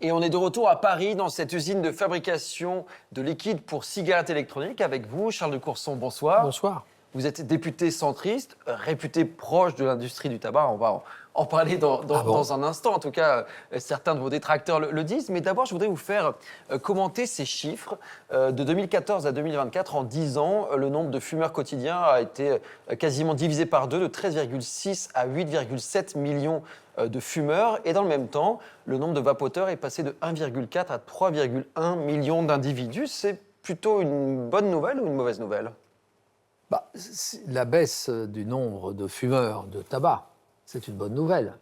Et on est de retour à Paris, dans cette usine de fabrication de liquide pour cigarettes électroniques. Avec vous, Charles de Courson, bonsoir. Bonsoir. Vous êtes député centriste, réputé proche de l'industrie du tabac. On va en parler dans un instant. En tout cas, certains de vos détracteurs le disent. Mais d'abord, je voudrais vous faire commenter ces chiffres. De 2014 à 2024, en 10 ans, le nombre de fumeurs quotidiens a été quasiment divisé par deux, de 13,6 à 8,7 millions de fumeurs. Et dans le même temps, le nombre de vapoteurs est passé de 1,4 à 3,1 millions d'individus. C'est plutôt une bonne nouvelle ou une mauvaise nouvelle ? La baisse du nombre de fumeurs de tabac, c'est une bonne nouvelle.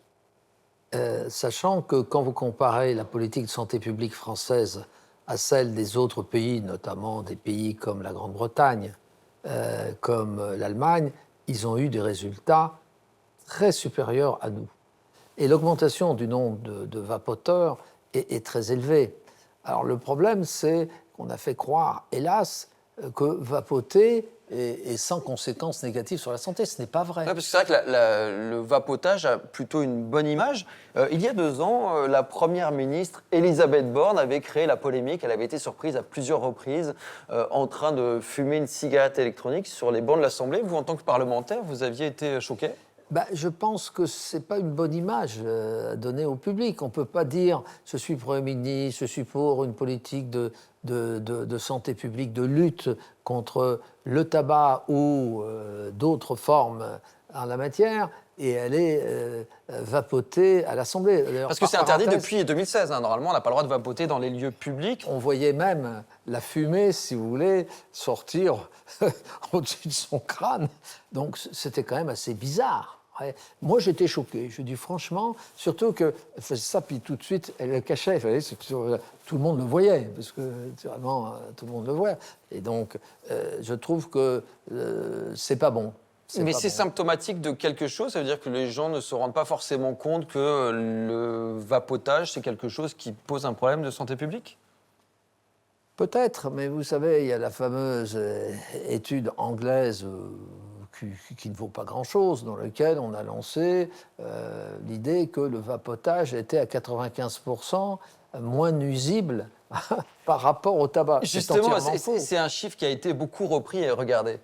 Sachant que quand vous comparez la politique de santé publique française à celle des autres pays, notamment des pays comme la Grande-Bretagne, comme l'Allemagne, ils ont eu des résultats très supérieurs à nous. Et l'augmentation du nombre de vapoteurs est très élevée. Alors le problème, c'est qu'on a fait croire, hélas, que vapoter est sans conséquences négatives sur la santé. Ce n'est pas vrai. Ouais, parce que c'est vrai que le vapotage a plutôt une bonne image. Il y a 2 ans, la première ministre Elisabeth Borne avait créé la polémique. Elle avait été surprise à plusieurs reprises en train de fumer une cigarette électronique sur les bancs de l'Assemblée. Vous, en tant que parlementaire, vous aviez été choqué ? Je pense que ce n'est pas une bonne image à donner au public. On ne peut pas dire « je suis Premier ministre, je suis pour une politique de santé publique, de lutte contre le tabac ou d'autres formes en la matière » et aller vapoter à l'Assemblée. Parce que c'est interdit depuis 2016. Normalement, on n'a pas le droit de vapoter dans les lieux publics. On voyait même la fumée, si vous voulez, sortir au-dessus de son crâne. Donc c'était quand même assez bizarre. Ouais. Moi, j'étais choqué. Je dis franchement, surtout qu'elle faisait ça, puis tout de suite, elle le cachait. Tout le monde le voyait, parce que naturellement, tout le monde le voit. Et donc, je trouve que c'est pas bon. Mais c'est symptomatique de quelque chose. Ça veut dire que les gens ne se rendent pas forcément compte que le vapotage, c'est quelque chose qui pose un problème de santé publique ? Peut-être, mais vous savez, il y a la fameuse étude anglaise qui ne vaut pas grand-chose, dans laquelle on a lancé l'idée que le vapotage était à 95% moins nuisible par rapport au tabac. Justement, c'est un chiffre qui a été beaucoup repris et regardé.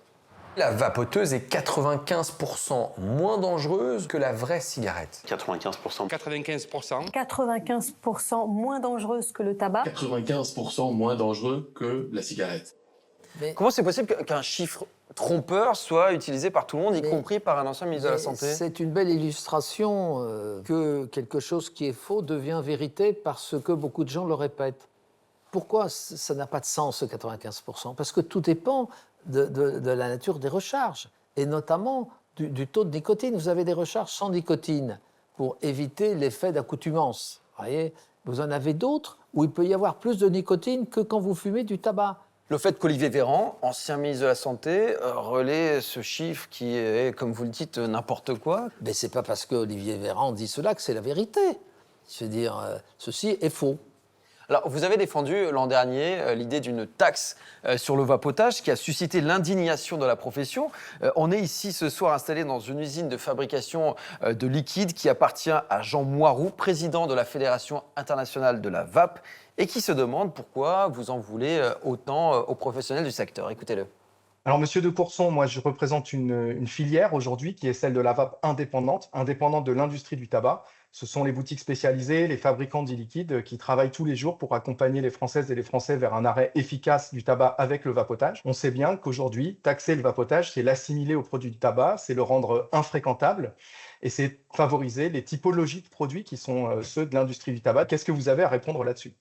La vapoteuse est 95% moins dangereuse que la vraie cigarette. 95%. 95%. 95% moins dangereuse que le tabac. 95% moins dangereux que la cigarette. Mais comment c'est possible qu'un chiffre trompeur soit utilisé par tout le monde, y compris par un ancien ministre de la Santé ? C'est une belle illustration que quelque chose qui est faux devient vérité parce que beaucoup de gens le répètent. Pourquoi ça n'a pas de sens, ce 95% ? Parce que tout dépend de la nature des recharges, et notamment du taux de nicotine. Vous avez des recharges sans nicotine pour éviter l'effet d'accoutumance. Vous en avez d'autres où il peut y avoir plus de nicotine que quand vous fumez du tabac. Le fait qu'Olivier Véran, ancien ministre de la Santé, relaie ce chiffre qui est, comme vous le dites, n'importe quoi. Mais c'est pas parce qu'Olivier Véran dit cela que c'est la vérité. Je veux dire, ceci est faux. Alors, vous avez défendu l'an dernier l'idée d'une taxe sur le vapotage qui a suscité l'indignation de la profession. On est ici ce soir installé dans une usine de fabrication de liquide qui appartient à Jean Moiroux, président de la Fédération internationale de la vape, et qui se demande pourquoi vous en voulez autant aux professionnels du secteur. Écoutez-le. Alors, Monsieur de Courson, moi, je représente une filière aujourd'hui qui est celle de la vape indépendante de l'industrie du tabac. Ce sont les boutiques spécialisées, les fabricants d'e-liquide qui travaillent tous les jours pour accompagner les Françaises et les Français vers un arrêt efficace du tabac avec le vapotage. On sait bien qu'aujourd'hui, taxer le vapotage, c'est l'assimiler au produit du tabac, c'est le rendre infréquentable et c'est favoriser les typologies de produits qui sont ceux de l'industrie du tabac. Qu'est-ce que vous avez à répondre là-dessus ?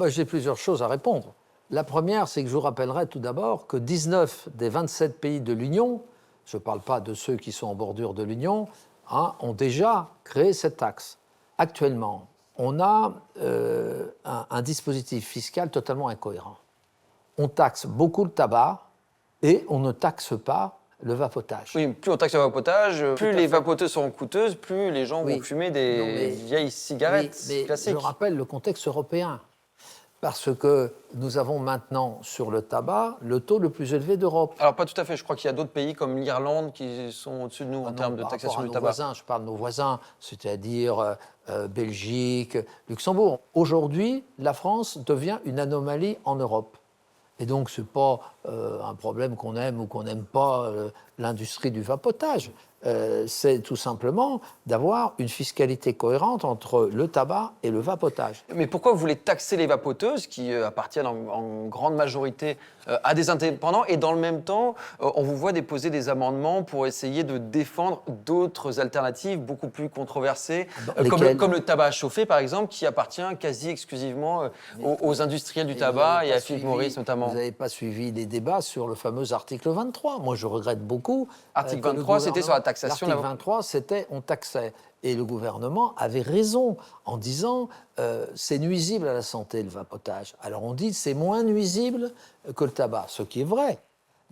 J'ai plusieurs choses à répondre. La première, c'est que je vous rappellerai tout d'abord que 19 des 27 pays de l'Union, je ne parle pas de ceux qui sont en bordure de l'Union, ont déjà créé cette taxe. Actuellement, on a un dispositif fiscal totalement incohérent. On taxe beaucoup le tabac et on ne taxe pas le vapotage. Oui, plus on taxe le vapotage, plus les vapoteuses seront coûteuses, plus les gens vont fumer des vieilles cigarettes classiques. Je rappelle le contexte européen. Parce que nous avons maintenant sur le tabac le taux le plus élevé d'Europe. Alors, pas tout à fait. Je crois qu'il y a d'autres pays comme l'Irlande qui sont au-dessus de nous en termes de Par taxation rapport à du nos tabac. voisins, je parle de nos voisins, c'est-à-dire Belgique, Luxembourg. Aujourd'hui, la France devient une anomalie en Europe. Et donc, ce n'est pas un problème qu'on aime ou qu'on n'aime pas l'industrie du vapotage. C'est tout simplement d'avoir une fiscalité cohérente entre le tabac et le vapotage. Mais pourquoi vous voulez taxer les vapoteuses qui appartiennent en grande majorité à des indépendants et dans le même temps, on vous voit déposer des amendements pour essayer de défendre d'autres alternatives beaucoup plus controversées, comme le tabac à chauffer par exemple, qui appartient quasi exclusivement aux industriels du tabac et à Philip Morris notamment. Vous n'avez pas suivi les débats sur le fameux article 23. Moi, je regrette beaucoup. Article 23, c'était sur la taxation. L'article 23, c'était on taxait. Et le gouvernement avait raison en disant c'est nuisible à la santé, le vapotage. Alors on dit c'est moins nuisible que le tabac, ce qui est vrai.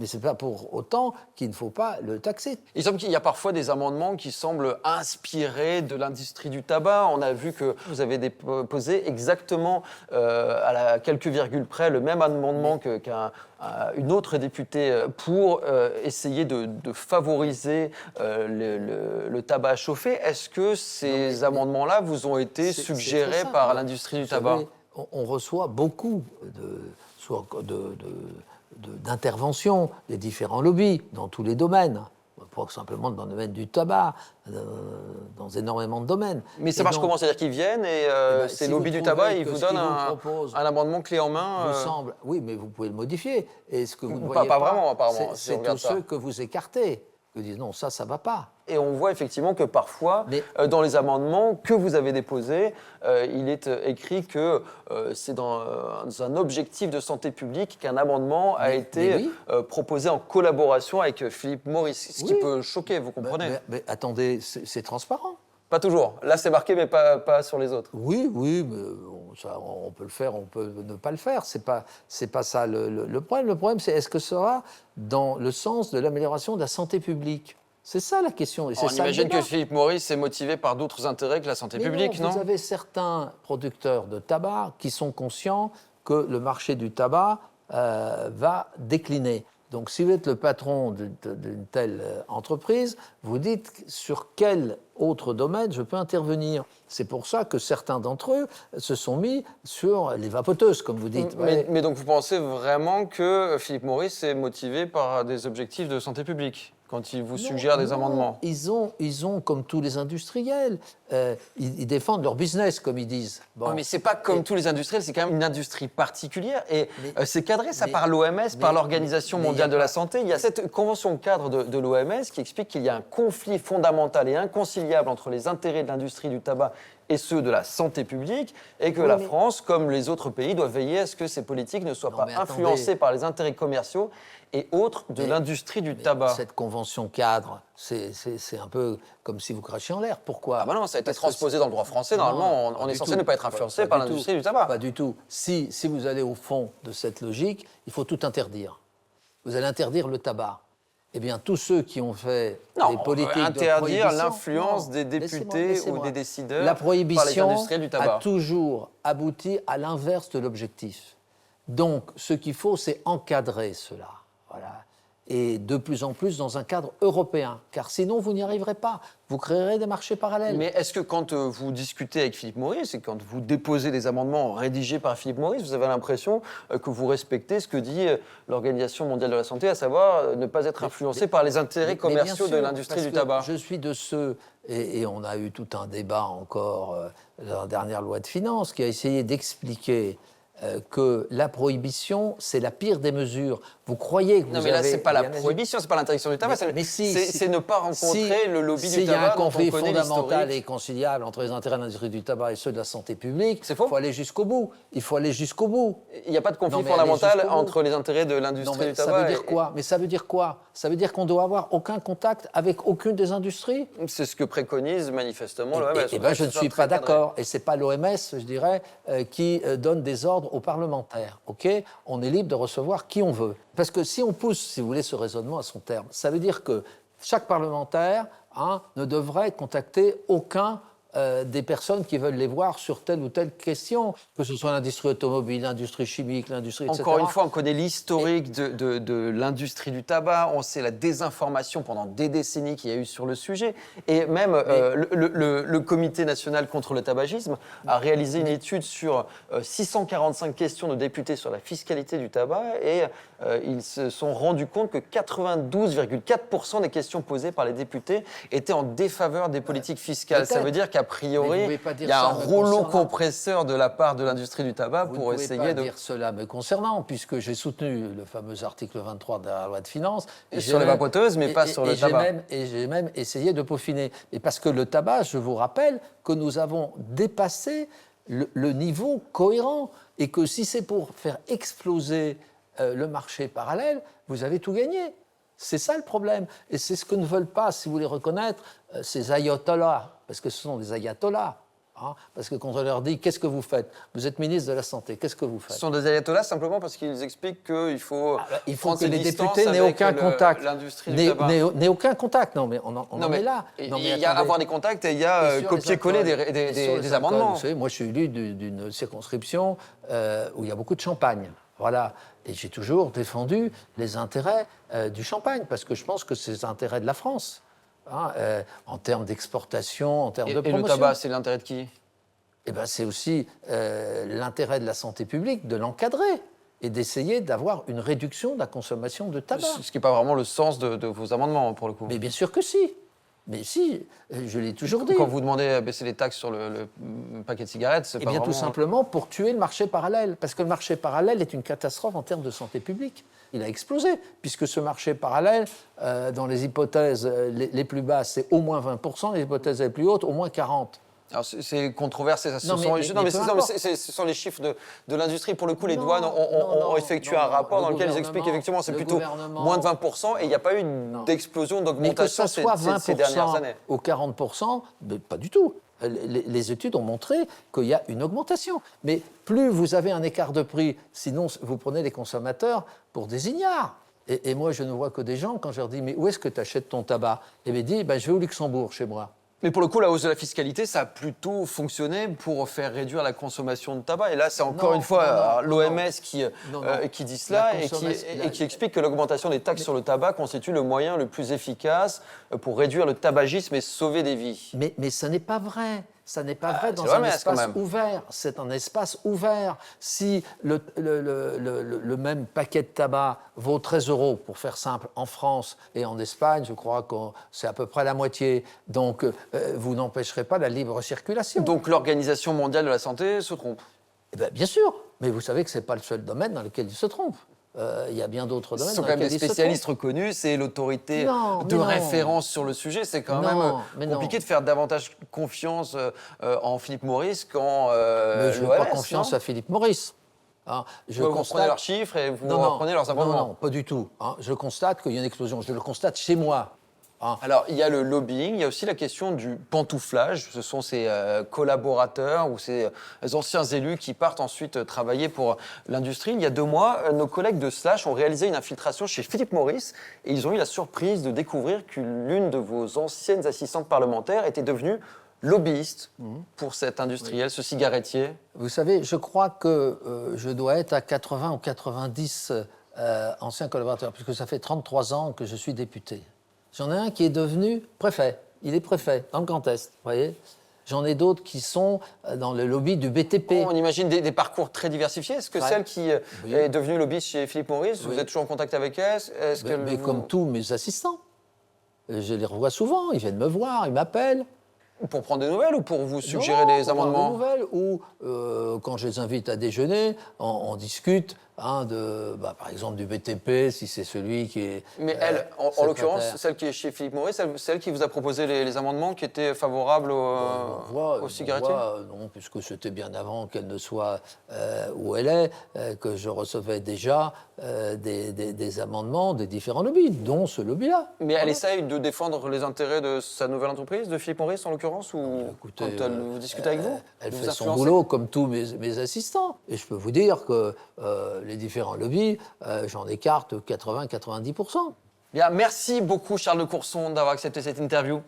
Mais ce n'est pas pour autant qu'il ne faut pas le taxer. Il semble qu'il y a parfois des amendements qui semblent inspirés de l'industrie du tabac. On a vu que vous avez déposé exactement à quelques virgules près le même amendement qu'une autre députée pour essayer de favoriser le tabac à chauffer. Est-ce que ces amendements-là vous ont été suggérés par l'industrie du tabac ? On reçoit beaucoup d'interventions des différents lobbies dans tous les domaines, pas simplement dans le domaine du tabac, dans énormément de domaines. Mais ça marche comment ? C'est-à-dire qu'ils viennent et ces si lobbies du tabac, ils vous donnent un amendement clé en main semble, oui, mais vous pouvez le modifier. Et ce que vous ne Pas voyez vraiment, apparemment, si on c'est regarde tous ça. ceux que vous écartez, que vous dites non, ça ne va pas. Et on voit effectivement que parfois, dans les amendements que vous avez déposés, il est écrit que c'est dans un objectif de santé publique qu'un amendement a été proposé en collaboration avec Philip Morris, ce qui peut choquer, vous comprenez ? Mais attendez, c'est transparent. Pas toujours. Là, c'est marqué, mais pas sur les autres. Oui, mais on peut le faire, on peut ne pas le faire. C'est pas ça le problème. Le problème, c'est est-ce que ça va dans le sens de l'amélioration de la santé publique ? C'est ça la question. Et On imagine que Philip Morris est motivé par d'autres intérêts que la santé publique, non ? Vous avez certains producteurs de tabac qui sont conscients que le marché du tabac va décliner. Donc, si vous êtes le patron d'une telle entreprise, vous dites sur quel autre domaine je peux intervenir. C'est pour ça que certains d'entre eux se sont mis sur les vapoteuses, comme vous dites. Mais donc, vous pensez vraiment que Philip Morris est motivé par des objectifs de santé publique quand il vous suggère des amendements ? Ils ont, comme tous les industriels, ils défendent leur business, comme ils disent. Bon. Mais c'est pas comme tous les industriels, c'est quand même une industrie particulière et c'est cadré ça par l'OMS, par l'Organisation mondiale de la santé. Il y a cette convention cadre de l'OMS qui explique qu'il y a un conflit fondamental et inconciliable entre les intérêts de l'industrie du tabac et ceux de la santé publique, et que la France, comme les autres pays, doit veiller à ce que ces politiques ne soient pas influencées par les intérêts commerciaux et autres de l'industrie du tabac. Cette convention cadre, c'est un peu comme si vous crachiez en l'air. Pourquoi ? Non, ça a été transposé dans le droit français. Normalement, on est censé ne pas être influencé par l'industrie du tabac. Pas du tout. Si vous allez au fond de cette logique, il faut tout interdire. Vous allez interdire le tabac. Eh bien, tous ceux qui ont fait des politiques de prohibition... interdire l'influence des députés ou des décideurs la par les prohibition industriels du tabac. a toujours abouti à l'inverse de l'objectif. Donc, ce qu'il faut, c'est encadrer cela. Voilà. Et de plus en plus dans un cadre européen, car sinon vous n'y arriverez pas. Vous créerez des marchés parallèles. Mais est-ce que quand vous discutez avec Philip Morris et quand vous déposez des amendements rédigés par Philip Morris, vous avez l'impression que vous respectez ce que dit l'Organisation mondiale de la santé, à savoir ne pas être influencé par les intérêts commerciaux de l'industrie du tabac ? Je suis de ceux, et on a eu tout un débat encore dans la dernière loi de finances, qui a essayé d'expliquer que la prohibition, c'est la pire des mesures. Vous croyez que vous avez... Non, mais là, c'est pas la prohibition, c'est pas l'interdiction du tabac, c'est ne pas rencontrer le lobby du tabac. S'il y a un conflit fondamental et conciliable entre les intérêts de l'industrie du tabac et ceux de la santé publique, il faut aller jusqu'au bout. Il faut aller jusqu'au bout. Il n'y a pas de conflit fondamental entre les intérêts de l'industrie du tabac. Ça veut dire quoi ? Mais ça veut dire quoi ? Ça veut dire qu'on ne doit avoir aucun contact avec aucune des industries ? C'est ce que préconise manifestement l'OMS. Eh bien, je ne suis pas d'accord. Et ce n'est pas l'OMS, je dirais, qui donne des ordres aux parlementaires. Okay ? On est libre de recevoir qui on veut. Parce que si on pousse, si vous voulez, ce raisonnement à son terme, ça veut dire que chaque parlementaire ne devrait contacter aucun des personnes qui veulent les voir sur telle ou telle question, que ce soit l'industrie automobile, l'industrie chimique, l'industrie, etc. Encore une fois, on connaît l'historique de l'industrie du tabac, on sait la désinformation pendant des décennies qu'il y a eu sur le sujet. Et même le Comité national contre le tabagisme a réalisé une étude sur 645 questions de députés sur la fiscalité du tabac et ils se sont rendus compte que 92,4% des questions posées par les députés étaient en défaveur des politiques fiscales. Ça veut dire qu'à priori, il y a un rouleau compresseur de la part de l'industrie du tabac pour essayer de... Vous ne pouvez de... pas dire cela me concernant, puisque j'ai soutenu le fameux article 23 de la loi de finances. Et sur les vapoteuses, mais pas sur le tabac. Et j'ai même essayé de peaufiner. Et parce que le tabac, je vous rappelle que nous avons dépassé le niveau cohérent et que si c'est pour faire exploser le marché parallèle, vous avez tout gagné. C'est ça le problème. Et c'est ce que ne veulent pas, si vous voulez reconnaître, ces ayatollahs, parce que ce sont des ayatollahs. Hein, parce que quand on leur dit « qu'est-ce que vous faites ?» Vous êtes ministre de la Santé, qu'est-ce que vous faites? Ce sont des ayatollahs simplement parce qu'ils expliquent qu'il faut, il faut prendre que ses les distances députés n'aient avec aucun contact. L'industrie du tabac. N'aient aucun contact. Non, mais on en est là. Il Non, mais y a attendez. avoir des contacts et il y a copier-coller des amendements. Vous savez, moi, je suis élu d'une circonscription où il y a beaucoup de champagne. Voilà. Et j'ai toujours défendu les intérêts du champagne, parce que je pense que c'est les intérêts de la France, hein, en termes d'exportation, en termes de promotion. Et le tabac, c'est l'intérêt de qui? Eh ben, c'est aussi l'intérêt de la santé publique de l'encadrer et d'essayer d'avoir une réduction de la consommation de tabac. Ce qui n'est pas vraiment le sens de vos amendements, pour le coup. Mais bien sûr que si. Mais si, je l'ai toujours dit. Quand vous demandez à baisser les taxes sur le paquet de cigarettes, c'est Eh pas bien, vraiment... tout simplement pour tuer le marché parallèle. Parce que le marché parallèle est une catastrophe en termes de santé publique. Il a explosé, puisque ce marché parallèle, dans les hypothèses les plus basses, c'est au moins 20%, les hypothèses les plus hautes, au moins 40%. Alors, c'est controversé. Ce sont les chiffres de l'industrie. Pour le coup, les douanes ont effectué un rapport dans lequel ils expliquent qu'effectivement, c'est plutôt moins de 20% et il n'y a pas eu d'explosion, d'augmentation ces dernières années. Ou 40%, mais pas du tout. Les études ont montré qu'il y a une augmentation. Mais plus vous avez un écart de prix, sinon vous prenez les consommateurs pour des ignares. Et moi, je ne vois que des gens, quand je leur dis « mais où est-ce que tu achètes ton tabac ?» Et ils disent « je vais au Luxembourg, chez moi ». Mais pour le coup, la hausse de la fiscalité, ça a plutôt fonctionné pour faire réduire la consommation de tabac. Et là, c'est encore une fois l'OMS qui dit cela et qui explique que l'augmentation des taxes sur le tabac constitue le moyen le plus efficace pour réduire le tabagisme et sauver des vies. Mais ça n'est pas vrai. Ça n'est pas vrai dans un espace ouvert. C'est un espace ouvert. Si le même paquet de tabac vaut 13 €, pour faire simple, en France et en Espagne, je crois que c'est à peu près la moitié. Donc, vous n'empêcherez pas la libre circulation. Donc, l'Organisation mondiale de la santé se trompe? Eh bien, bien sûr. Mais vous savez que ce n'est pas le seul domaine dans lequel il se trompe. Il y a bien d'autres domaines. Ce sont quand même des spécialistes reconnus, c'est l'autorité de référence sur le sujet. C'est quand même compliqué de faire davantage confiance en Philippe Morris qu'en mais je n'ai pas confiance à Philippe Morris. Hein, vous prenez leurs chiffres et vous reprenez leurs amendements. Non, pas du tout. Hein. Je constate qu'il y a une explosion. Je le constate chez moi. Alors, il y a le lobbying, il y a aussi la question du pantouflage. Ce sont ces collaborateurs ou ces anciens élus qui partent ensuite travailler pour l'industrie. Il y a 2 mois, nos collègues de Slash ont réalisé une infiltration chez Philippe Morris et ils ont eu la surprise de découvrir que l'une de vos anciennes assistantes parlementaires était devenue lobbyiste pour cet industriel, ce cigarettier. Vous savez, je crois que je dois être à 80 ou 90 anciens collaborateurs, puisque ça fait 33 ans que je suis député. J'en ai un qui est devenu préfet. Il est préfet dans le Grand Est, vous voyez. J'en ai d'autres qui sont dans le lobby du BTP. On imagine des parcours très diversifiés. Est-ce que celle qui est devenue lobbyiste chez Philippe Morris, vous êtes toujours en contact avec elle? Mais comme tous mes assistants. Je les revois souvent, ils viennent me voir, ils m'appellent. Pour prendre des nouvelles ou pour vous suggérer des amendements? Pour prendre des nouvelles, ou quand je les invite à déjeuner, on discute par exemple du BTP, si c'est celui qui est... Mais elle, en l'occurrence, celle qui est chez Philippe Morris, celle qui vous a proposé les amendements qui étaient favorables aux cigarettiers? Non, puisque c'était bien avant qu'elle ne soit où elle est, que je recevais déjà des amendements des différents lobbies, dont ce lobby-là. Mais elle essaye de défendre les intérêts de sa nouvelle entreprise, de Philippe Morris en l'occurrence, ou écoutez, quand elle vous discute avec vous? Elle fait son boulot comme tous mes assistants. Et je peux vous dire que les différents lobbies, j'en écarte 80-90%. Bien, merci beaucoup Charles de Courson d'avoir accepté cette interview.